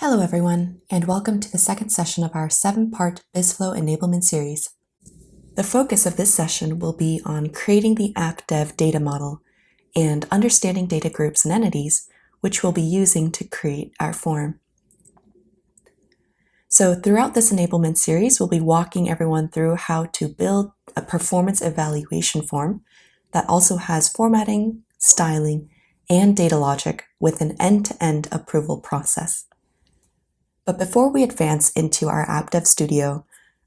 Hello everyone, and welcome to the second session of our 7-part BizFlow Enablement series. The focus of this session will be on creating the AppDev data model and understanding data groups and entities, which we'll be using to create our form. So throughout this enablement series, we'll be walking everyone through how to build a performance evaluation form that also has formatting, styling, and data logic with an end-to-end approval process. But before we advance into our AppDev Studio,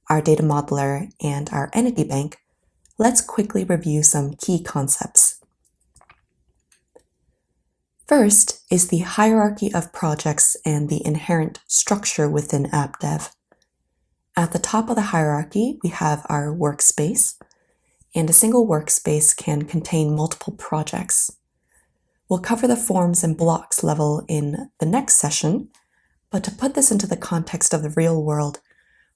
our data modeler, and our entity bank, let's quickly review some key concepts. First is the hierarchy of projects and the inherent structure within AppDev. At the top of the hierarchy, we have our workspace, and a single workspace can contain multiple projects. We'll cover the forms and blocks level in the next session, but to put this into the context of the real world,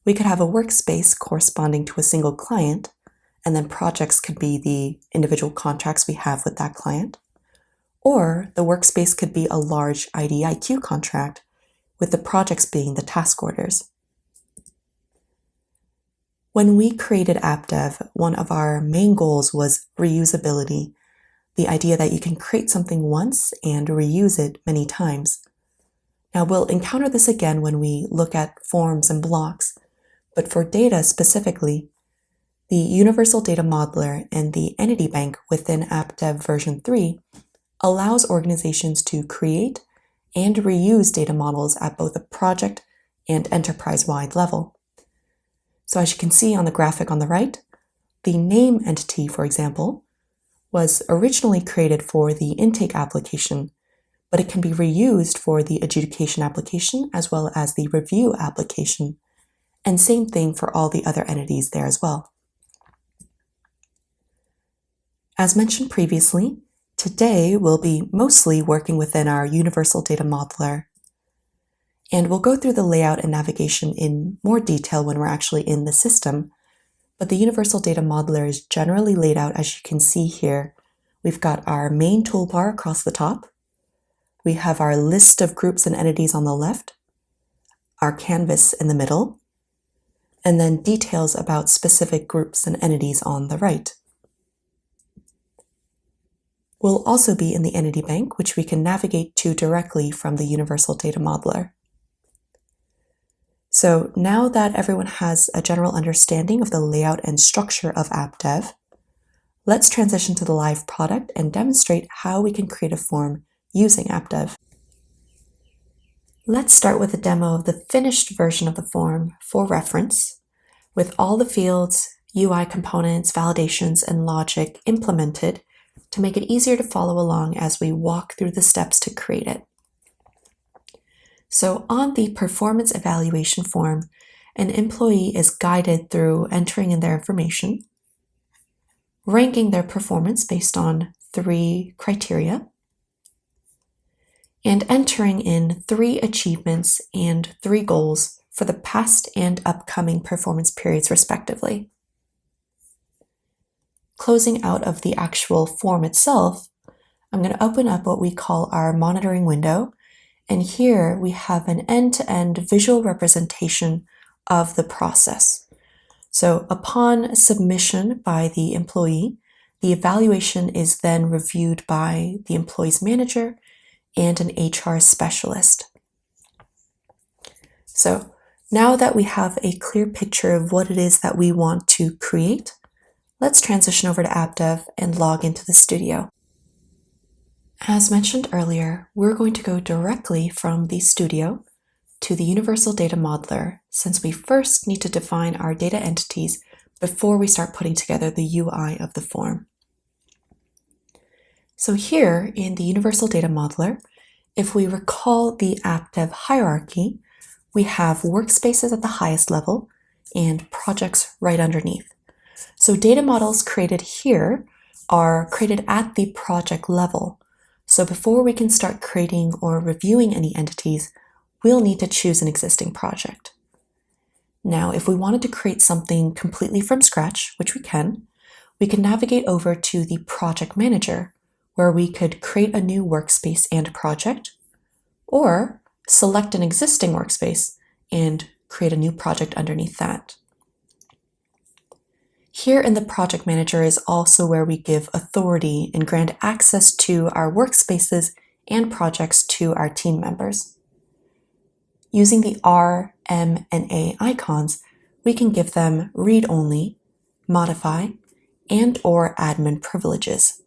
we could have a workspace corresponding to a single client, and then projects could be the individual contracts we have with that client. Or the workspace could be a large IDIQ contract, with the projects being the task orders. When we created AppDev, one of our main goals was reusability, the idea that you can create something once and reuse it many times. Now we'll encounter this again when we look at forms and blocks, but for data specifically, the Universal Data Modeler and the Entity Bank within AppDev version 3 allows organizations to create and reuse data models at both a project and enterprise-wide level. So as you can see on the graphic on the right, the name entity, for example, was originally created for the intake application, but it can be reused for the adjudication application as well as the review application, and same thing for all the other entities there as well. As mentioned previously, today we'll be mostly working within our Universal Data Modeler, and we'll go through the layout and navigation in more detail when we're actually in the system, but the Universal Data Modeler is generally laid out as you can see here. We've got our main toolbar across the top. We have our list of groups and entities on the left, our canvas in the middle, and then details about specific groups and entities on the right. We'll also be in the entity bank, which we can navigate to directly from the Universal Data Modeler. So now that everyone has a general understanding of the layout and structure of AppDev, let's transition to the live product and demonstrate how we can create a form using AppDev. Let's start with a demo of the finished version of the form for reference, with all the fields, UI components, validations, and logic implemented to make it easier to follow along as we walk through the steps to create it. So on the performance evaluation form, an employee is guided through entering in their information, ranking their performance based on 3 criteria, and entering in 3 achievements and 3 goals for the past and upcoming performance periods respectively. Closing out of the actual form itself, I'm going to open up what we call our monitoring window, and here we have an end-to-end visual representation of the process. So upon submission by the employee, the evaluation is then reviewed by the employee's manager and an HR specialist. So now that we have a clear picture of what it is that we want to create, let's transition over to AppDev and log into the studio. As mentioned earlier, we're going to go directly from the studio to the Universal Data Modeler, since we first need to define our data entities before we start putting together the UI of the form. So here in the Universal Data Modeler, if we recall the AppDev hierarchy, we have workspaces at the highest level and projects right underneath. So data models created here are created at the project level. So before we can start creating or reviewing any entities, we'll need to choose an existing project. Now, if we wanted to create something completely from scratch, which we can navigate over to the project manager, where we could create a new workspace and project, or select an existing workspace and create a new project underneath that. Here in the Project Manager is also where we give authority and grant access to our workspaces and projects to our team members. Using the R, M, and A icons, we can give them read-only, modify, and/or admin privileges.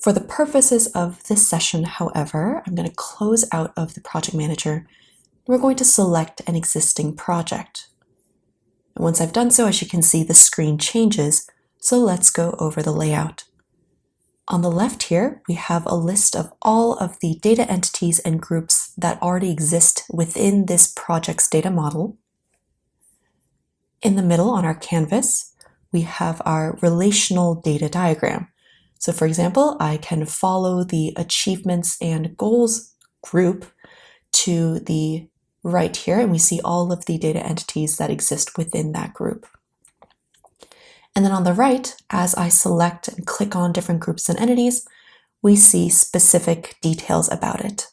For the purposes of this session, however, I'm going to close out of the Project Manager. We're going to select an existing project. And once I've done so, as you can see, the screen changes. So let's go over the layout. On the left here, we have a list of all of the data entities and groups that already exist within this project's data model. In the middle on our canvas, we have our relational data diagram. So for example, I can follow the achievements and goals group to the right here, and we see all of the data entities that exist within that group. And then on the right, as I select and click on different groups and entities, we see specific details about it.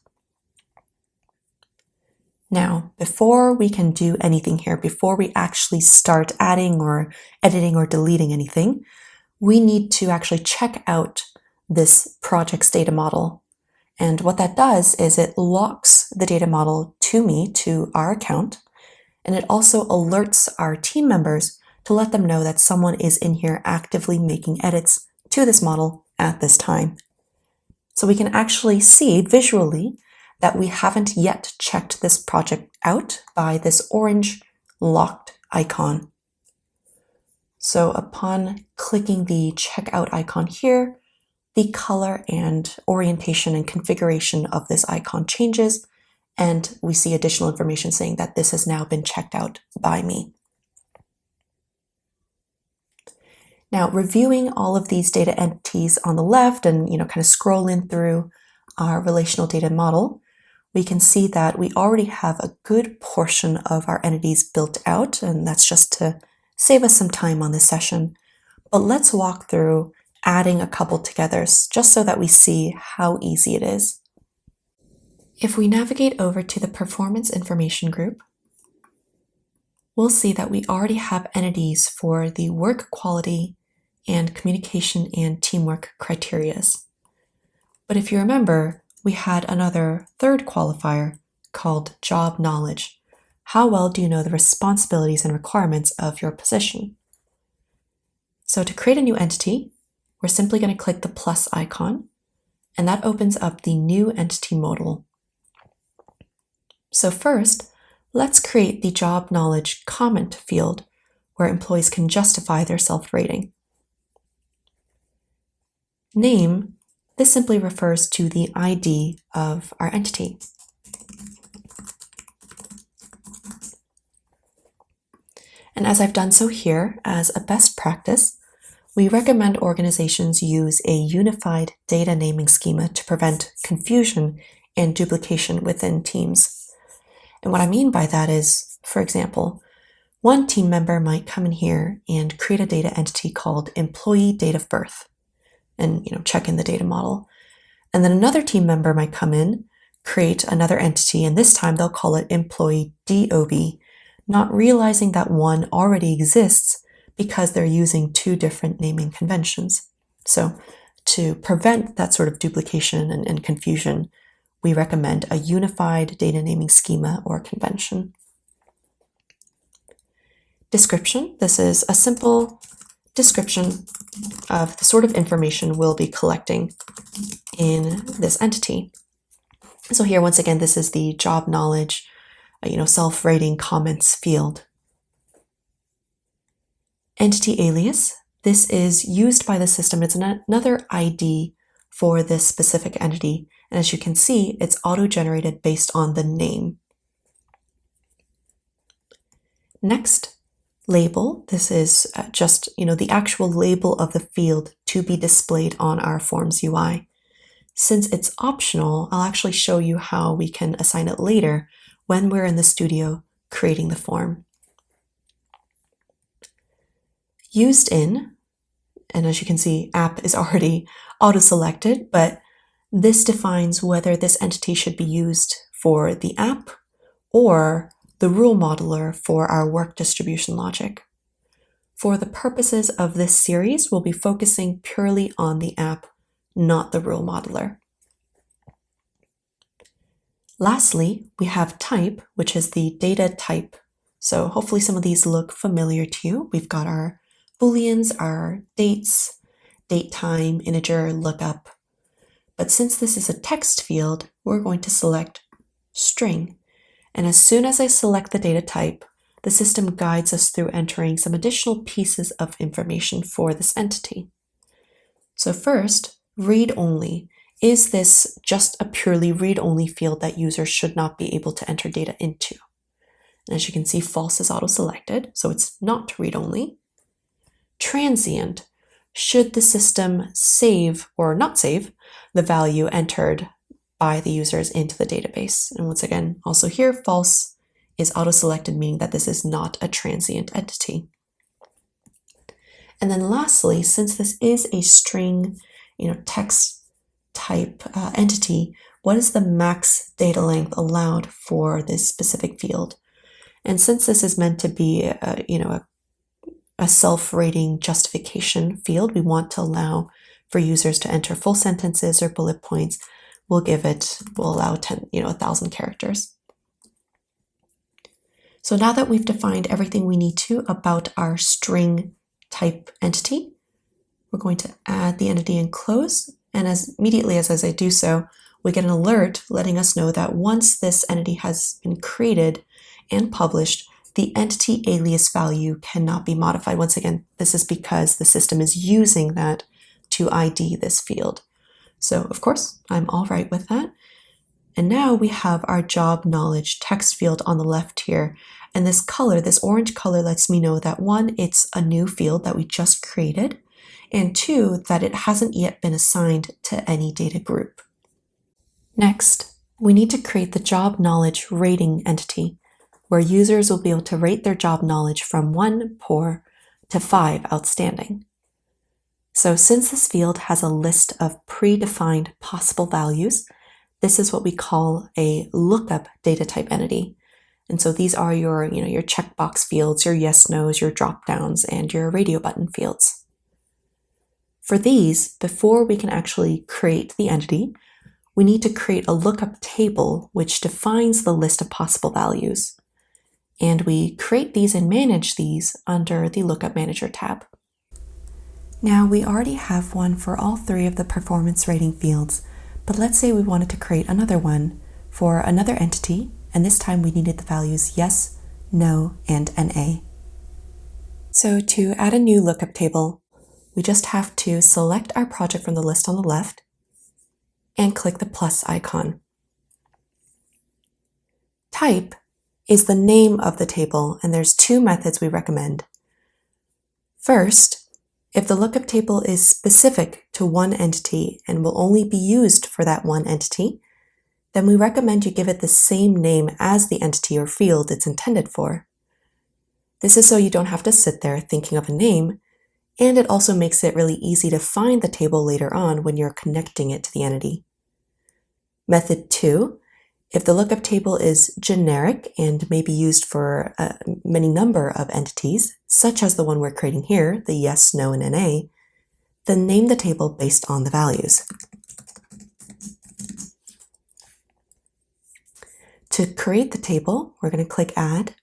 Now, before we can do anything here, before we actually start adding or editing or deleting anything, we need to actually check out this project's data model. And what that does is it locks the data model to me, to our account, and it also alerts our team members to let them know that someone is in here actively making edits to this model at this time. So we can actually see visually that we haven't yet checked this project out by this orange locked icon. So upon clicking the checkout icon here, the color and orientation and configuration of this icon changes, and we see additional information saying that this has now been checked out by me. Now, reviewing all of these data entities on the left and kind of scrolling through our relational data model, we can see that we already have a good portion of our entities built out, and that's just to save us some time on this session. But let's walk through adding a couple together just so that we see how easy it is. If we navigate over to the Performance Information group, we'll see that we already have entities for the work quality and communication and teamwork criterias. But if you remember, we had another third qualifier called job knowledge. How well do you know the responsibilities and requirements of your position? So to create a new entity, we're simply going to click the plus icon, and that opens up the new entity modal. So first, let's create the job knowledge comment field where employees can justify their self-rating. Name, this simply refers to the ID of our entity. And as I've done so here, as a best practice, we recommend organizations use a unified data naming schema to prevent confusion and duplication within teams. And what I mean by that is, for example, one team member might come in here and create a data entity called employee date of birth and check in the data model. And then another team member might come in, create another entity, and this time they'll call it employee DOB, not realizing that one already exists because they're using two different naming conventions. So to prevent that sort of duplication and confusion, we recommend a unified data naming schema or convention. Description. This is a simple description of the sort of information we'll be collecting in this entity. So here, once again, this is the job knowledge, self-rating comments field. Entity alias. This is used by the system. It's another ID for this specific entity. And as you can see, it's auto-generated based on the name. Next, label. This is just, the actual label of the field to be displayed on our Forms UI. Since it's optional, I'll actually show you how we can assign it later when we're in the studio creating the form. Used in, and as you can see, app is already auto-selected, but this defines whether this entity should be used for the app or the rule modeler for our work distribution logic. For the purposes of this series, we'll be focusing purely on the app, not the rule modeler. Lastly, we have type, which is the data type. So hopefully some of these look familiar to you. We've got our booleans, our dates, date time, integer, lookup. But since this is a text field, we're going to select string. And as soon as I select the data type, the system guides us through entering some additional pieces of information for this entity. So first, read-only. Is this just a purely read-only field that users should not be able to enter data into? And as you can see, false is auto-selected, so it's not read-only. Transient. Should the system save or not save the value entered by the users into the database? And once again, also here, false is auto-selected, meaning that this is not a transient entity. And then lastly, since this is a string, text type entity, what is the max data length allowed for this specific field? And since this is meant to be a self-rating justification field, we want to allow for users to enter full sentences or bullet points. We'll allow 1,000 characters. So now that we've defined everything we need to about our string type entity, we're going to add the entity and close. And immediately as I do so, we get an alert letting us know that once this entity has been created and published, the entity alias value cannot be modified. Once again, this is because the system is using that to ID this field. So of course, I'm all right with that. And now we have our job knowledge text field on the left here. And this color, this orange color, lets me know that one, it's a new field that we just created, and two, that it hasn't yet been assigned to any data group. Next, we need to create the job knowledge rating entity, where users will be able to rate their job knowledge from 1 poor to 5 outstanding. So since this field has a list of predefined possible values, this is what we call a lookup data type entity. And so these are your checkbox fields, your yes, no's, your drop downs, and your radio button fields. For these, before we can actually create the entity, we need to create a lookup table which defines the list of possible values. And we create these and manage these under the Lookup Manager tab. Now we already have one for all 3 of the performance rating fields, but let's say we wanted to create another one for another entity, and this time we needed the values yes, no, and NA. So to add a new lookup table, we just have to select our project from the list on the left and click the plus icon. Type is the name of the table, and there's 2 methods we recommend. First, if the lookup table is specific to one entity and will only be used for that one entity, then we recommend you give it the same name as the entity or field it's intended for. This is so you don't have to sit there thinking of a name, and it also makes it really easy to find the table later on when you're connecting it to the entity. Method 2, if the lookup table is generic and may be used for many number of entities, such as the one we're creating here, the yes, no, and NA, then name the table based on the values. To create the table, we're going to click Add.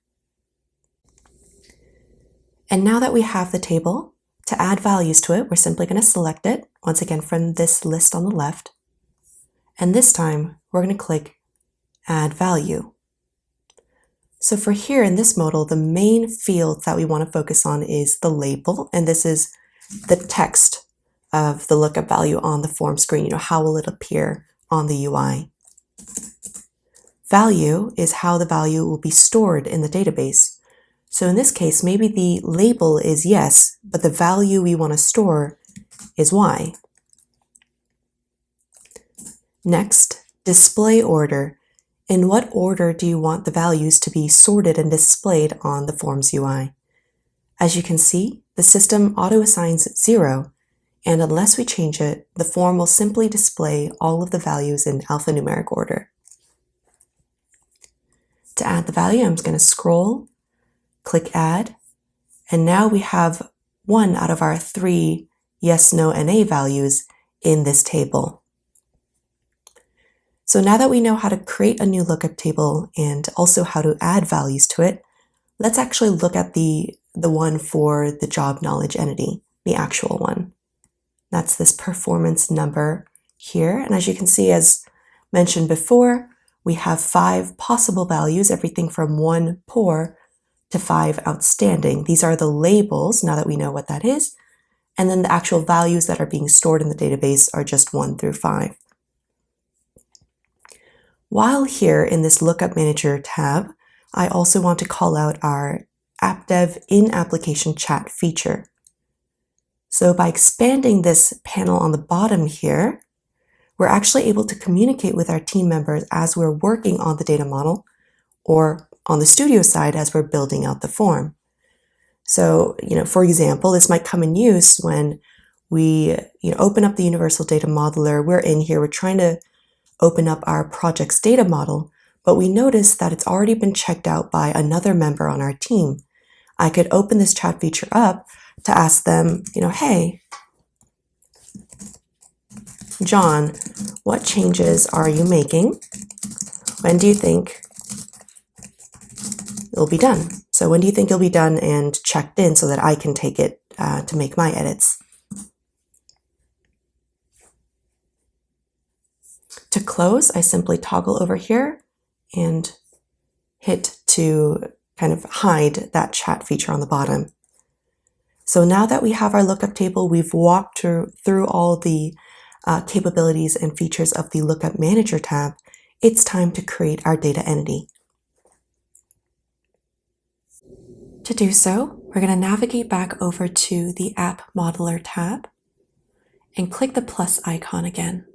And now that we have the table, to add values to it, we're simply going to select it, once again from this list on the left. And this time, we're going to click Add Value. So for here in this modal, the main field that we want to focus on is the label, and this is the text of the lookup value on the form screen. How will it appear on the UI? Value is how the value will be stored in the database. So in this case, maybe the label is yes, but the value we want to store is Y. Next, display order. In what order do you want the values to be sorted and displayed on the form's UI? As you can see, the system auto-assigns 0, and unless we change it, the form will simply display all of the values in alphanumeric order. To add the value, I'm just going to scroll, click Add, and now we have one out of our 3 yes, no, NA values in this table. So now that we know how to create a new lookup table and also how to add values to it, let's actually look at the one for the job knowledge entity, the actual one. That's this performance number here. And as you can see, as mentioned before, we have 5 possible values, everything from 1 poor to 5 outstanding. These are the labels, now that we know what that is. And then the actual values that are being stored in the database are just 1 through 5. While here in this Lookup Manager tab, I also want to call out our AppDev in-application chat feature. So by expanding this panel on the bottom here, we're actually able to communicate with our team members as we're working on the data model, or on the studio side as we're building out the form. So, for example, this might come in use when we open up the Universal Data Modeler. We're in here, we're trying to open up our project's data model, but we notice that it's already been checked out by another member on our team. I could open this chat feature up to ask them, hey, John, what changes are you making? When do you think it'll be done? So when do you think it'll be done and checked in so that I can take it to make my edits? To close, I simply toggle over here and hit to kind of hide that chat feature on the bottom. So now that we have our lookup table, we've walked through all the capabilities and features of the Lookup Manager tab, it's time to create our data entity. To do so, we're going to navigate back over to the App Modeler tab and click the plus icon again.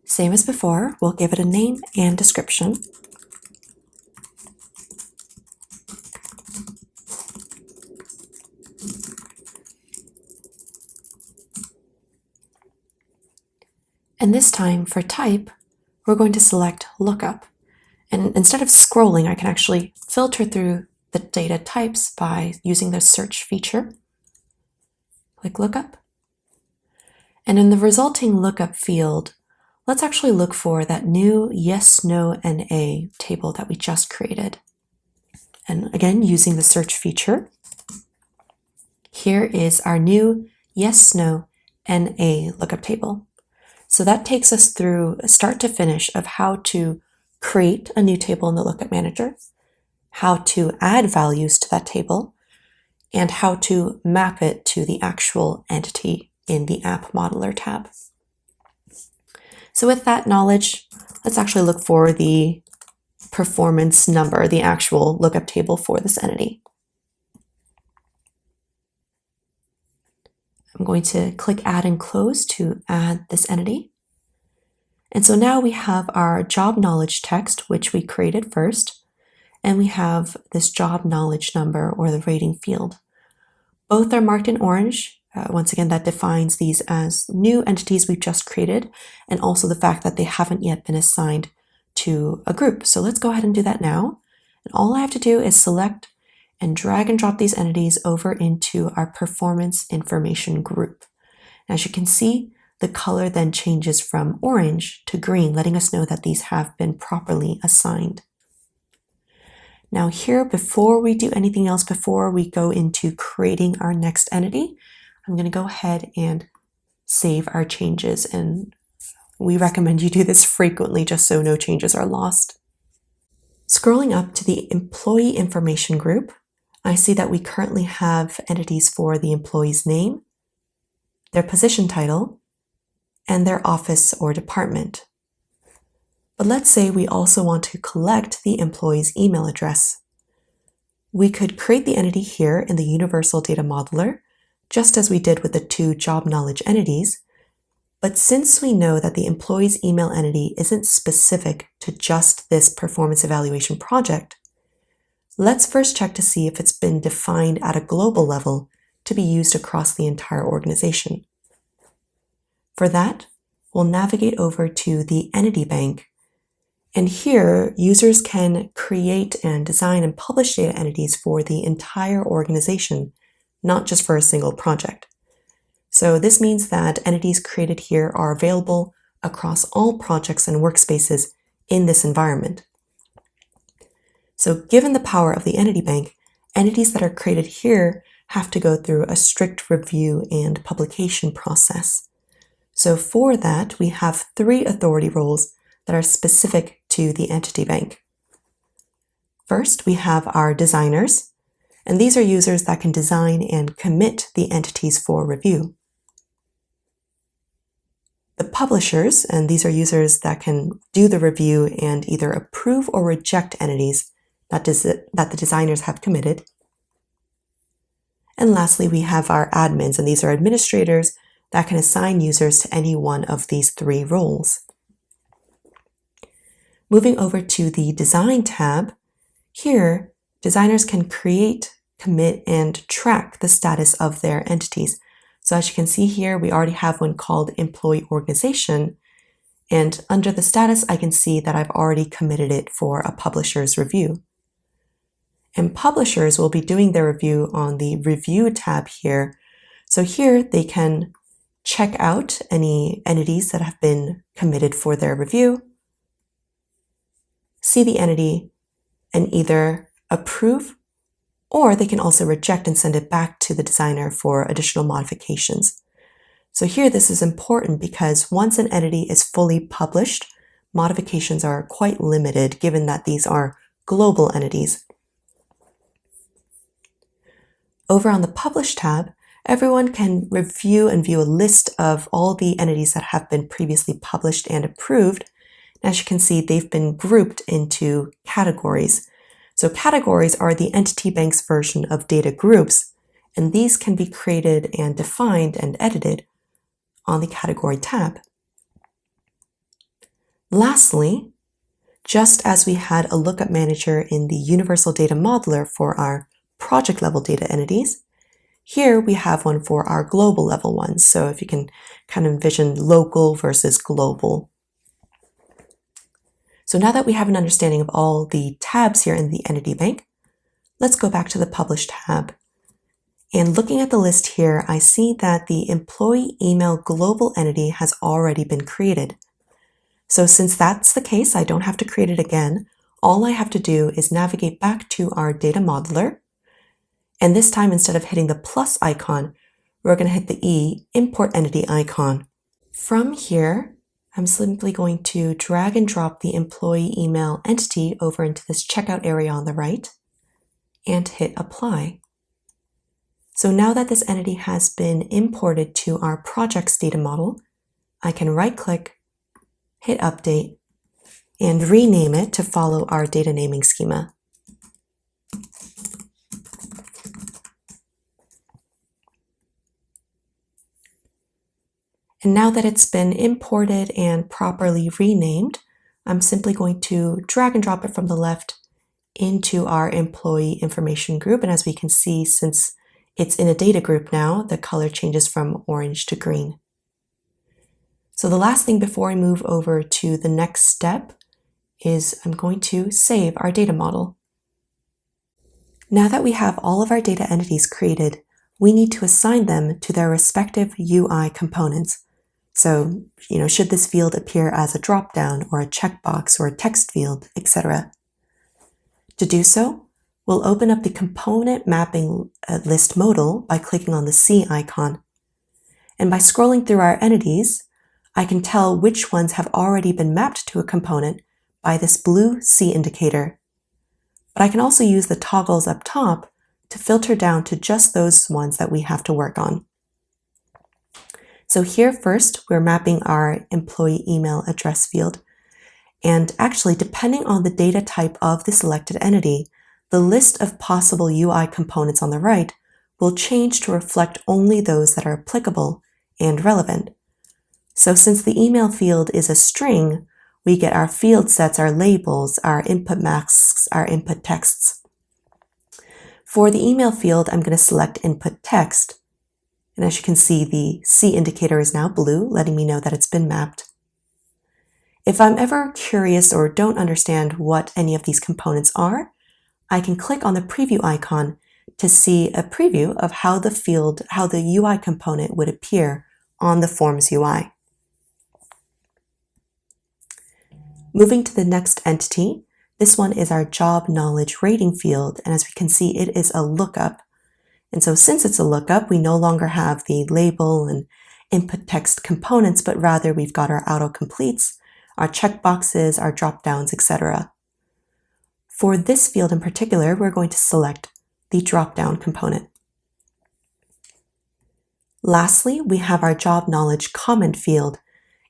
Same as before, we'll give it a name and description. And this time for type, we're going to select Lookup. And instead of scrolling, I can actually filter through the data types by using the search feature. Click Lookup. And in the resulting Lookup field, let's actually look for that new yes, no, NA table that we just created. And again, using the search feature, here is our new yes, no, NA lookup table. So that takes us through start to finish of how to create a new table in the Lookup Manager, how to add values to that table, and how to map it to the actual entity in the App Modeler tab. So with that knowledge, let's actually look for the performance number, the actual lookup table for this entity. I'm going to click Add and Close to add this entity. And so now we have our job knowledge text, which we created first, and we have this job knowledge number or the rating field. Both are marked in orange. Once again, that defines these as new entities we've just created, and also the fact that they haven't yet been assigned to a group. So let's go ahead and do that now. And all I have to do is select and drag and drop these entities over into our performance information group. As you can see, the color then changes from orange to green, letting us know that these have been properly assigned. Now here, before we do anything else, before we go into creating our next entity, I'm going to go ahead and save our changes. And we recommend you do this frequently just so no changes are lost. Scrolling up to the employee information group, I see that we currently have entities for the employee's name, their position title, and their office or department. But let's say we also want to collect the employee's email address. We could create the entity here in the Universal Data Modeler, just as we did with the 2 job knowledge entities. But since we know that the employee's email entity isn't specific to just this performance evaluation project, let's first check to see if it's been defined at a global level to be used across the entire organization. For that, we'll navigate over to the entity bank And here, users can create and design and publish data entities for the entire organization, not just for a single project. So this means that entities created here are available across all projects and workspaces in this environment. So given the power of the entity bank, entities that are created here have to go through a strict review and publication process. So for that, we have 3 authority roles that are specific to the entity bank. First, we have our designers, and these are users that can design and commit the entities for review. The publishers, and these are users that can do the review and either approve or reject entities that the designers have committed. And lastly, we have our admins, and these are administrators that can assign users to any one of these 3 roles. Moving over to the Design tab, here, designers can create, commit, and track the status of their entities. So as you can see here, we already have one called Employee Organization, and under the status, I can see that I've already committed it for a publisher's review. And publishers will be doing their review on the Review tab here. So here, they can check out any entities that have been committed for their review, see the entity, and either approve, or they can also reject and send it back to the designer for additional modifications. So here this is important because once an entity is fully published, modifications are quite limited given that these are global entities. Over on the Publish tab, everyone can review and view a list of all the entities that have been previously published and approved. As you can see, they've been grouped into categories. So categories are the entity bank's version of data groups, and these can be created and defined and edited on the Category tab. Lastly, just as we had a Lookup Manager in the Universal Data Modeler for our project level data entities, here we have one for our global level ones. So if you can kind of envision local versus global. So now that we have an understanding of all the tabs here in the entity bank, let's go back to the Publish tab. And looking at the list here, I see that the employee email global entity has already been created. So since that's the case, I don't have to create it again. All I have to do is navigate back to our data modeler. And this time, instead of hitting the plus icon, we're going to hit the import entity icon. From here, I'm simply going to drag and drop the employee email entity over into this checkout area on the right and hit apply. So now that this entity has been imported to our project's data model, I can right-click, hit update, and rename it to follow our data naming schema. And now that it's been imported and properly renamed, I'm simply going to drag and drop it from the left into our employee information group. And as we can see, since it's in a data group now, the color changes from orange to green. So the last thing before I move over to the next step is I'm going to save our data model. Now that we have all of our data entities created, we need to assign them to their respective UI components. So, should this field appear as a dropdown or a checkbox or a text field, etc. To do so, we'll open up the component mapping list modal by clicking on the C icon. And by scrolling through our entities, I can tell which ones have already been mapped to a component by this blue C indicator. But I can also use the toggles up top to filter down to just those ones that we have to work on. So here first, we're mapping our employee email address field. And actually, depending on the data type of the selected entity, the list of possible UI components on the right will change to reflect only those that are applicable and relevant. So since the email field is a string, we get our field sets, our labels, our input masks, our input texts. For the email field, I'm going to select input text. And as you can see, the C indicator is now blue, letting me know that it's been mapped. If I'm ever curious or don't understand what any of these components are, I can click on the preview icon to see a preview of how the UI component would appear on the Forms UI. Moving to the next entity, this one is our job knowledge rating field, and as we can see, it is a lookup. And so since it's a lookup, we no longer have the label and input text components, but rather we've got our autocompletes, our checkboxes, our dropdowns, etc. For this field in particular, we're going to select the dropdown component. Lastly, we have our job knowledge comment field.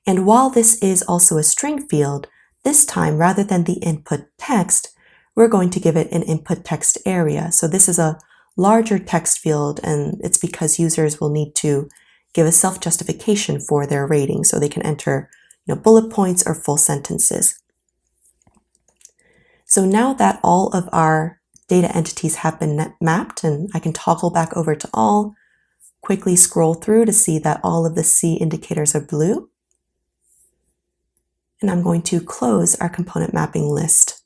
And while this is also a string field, this time, rather than the input text, we're going to give it an input text area. So this is a larger text field, and it's because users will need to give a self-justification for their rating, so they can enter bullet points or full sentences. So now that all of our data entities have been mapped, and I can toggle back over to all, quickly scroll through to see that all of the C indicators are blue. And I'm going to close our component mapping list.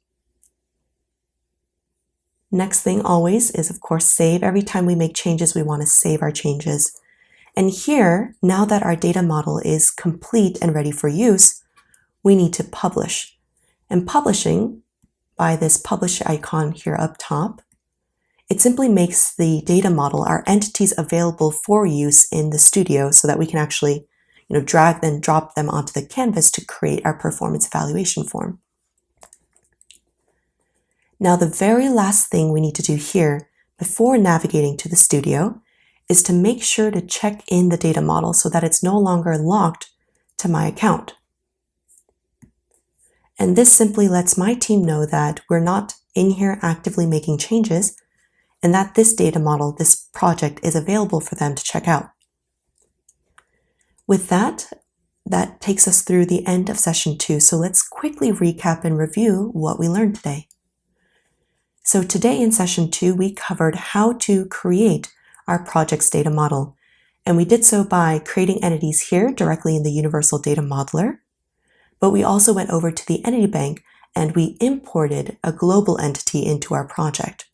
Next thing always is, of course, save. Every time we make changes, we want to save our changes. And here, now that our data model is complete and ready for use, we need to publish. And publishing, by this publish icon here up top, it simply makes the data model, our entities, available for use in the studio so that we can actually drag and drop them onto the canvas to create our performance evaluation form. Now, the very last thing we need to do here before navigating to the studio is to make sure to check in the data model so that it's no longer locked to my account. And this simply lets my team know that we're not in here actively making changes and that this data model, this project, is available for them to check out. With that takes us through the end of session 2. So let's quickly recap and review what we learned today. So today in session 2, we covered how to create our project's data model. And we did so by creating entities here directly in the Universal Data Modeler. But we also went over to the entity bank and we imported a global entity into our project.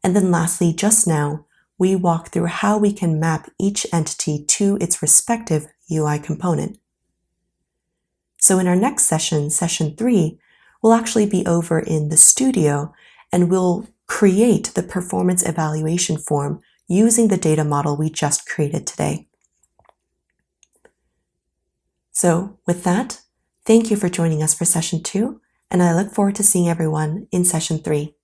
And then lastly, just now, we walked through how we can map each entity to its respective UI component. So in our next session, session 3, we'll actually be over in the studio and we'll create the performance evaluation form using the data model we just created today. So with that, thank you for joining us for session 2, and I look forward to seeing everyone in session 3.